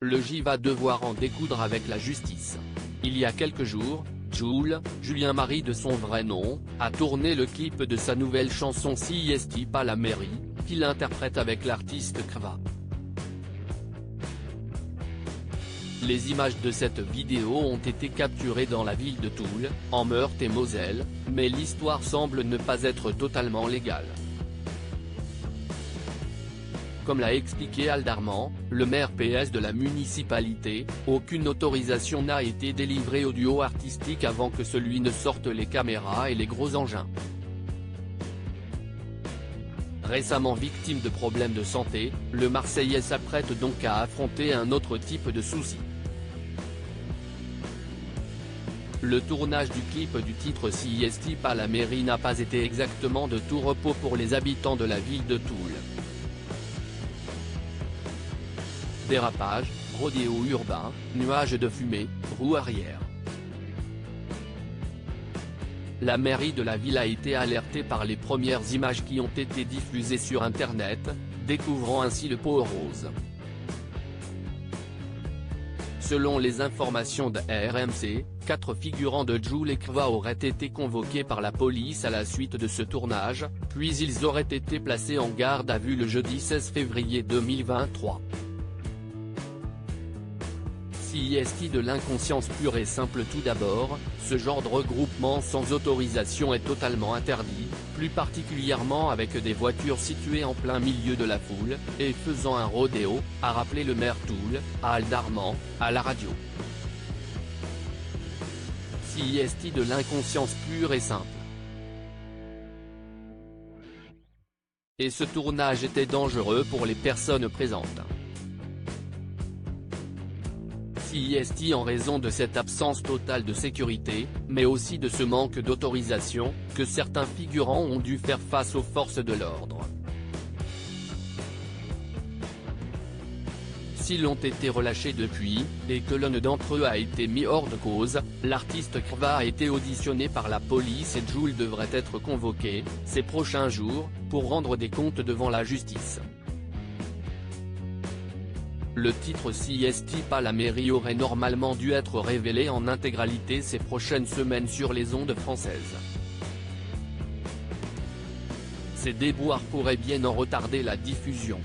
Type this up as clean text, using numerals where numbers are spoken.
Le J va devoir en découdre avec la justice. Il y a quelques jours, Jul, Julien Marie de son vrai nom, a tourné le clip de sa nouvelle chanson CIST pas la mairie, qu'il interprète avec l'artiste Krva. Les images de cette vidéo ont été capturées dans la ville de Toul, en Meurthe-et-Moselle, mais l'histoire semble ne pas être totalement légale. Comme l'a expliqué Aldarman, le maire PS de la municipalité, aucune autorisation n'a été délivrée au duo artistique avant que celui ne sorte les caméras et les gros engins. Récemment victime de problèmes de santé, le Marseillais s'apprête donc à affronter un autre type de soucis. Le tournage du clip du titre CIST pas la mairie n'a pas été exactement de tout repos pour les habitants de la ville de Toul. Dérapage, rodéo urbain, nuages de fumée, roue arrière. La mairie de la ville a été alertée par les premières images qui ont été diffusées sur internet, découvrant ainsi le pot rose. Selon les informations de RMC, 4 figurants de Jul et Krva auraient été convoqués par la police à la suite de ce tournage, puis ils auraient été placés en garde à vue le jeudi 16 février 2023. CIST de l'inconscience pure et simple. Tout d'abord, ce genre de regroupement sans autorisation est totalement interdit, plus particulièrement avec des voitures situées en plein milieu de la foule, et faisant un rodéo, a rappelé le maire Toul, à Aldarman, à la radio. CIST de l'inconscience pure et simple. Et ce tournage était dangereux pour les personnes présentes. CIST en raison de cette absence totale de sécurité, mais aussi de ce manque d'autorisation, que certains figurants ont dû faire face aux forces de l'ordre. S'ils ont été relâchés depuis, et que l'un d'entre eux a été mis hors de cause, l'artiste Krva a été auditionné par la police et Jul devrait être convoqué, ces prochains jours, pour rendre des comptes devant la justice. Le titre CIST pas la mairie aurait normalement dû être révélé en intégralité ces prochaines semaines sur les ondes françaises. Ces déboires pourraient bien en retarder la diffusion.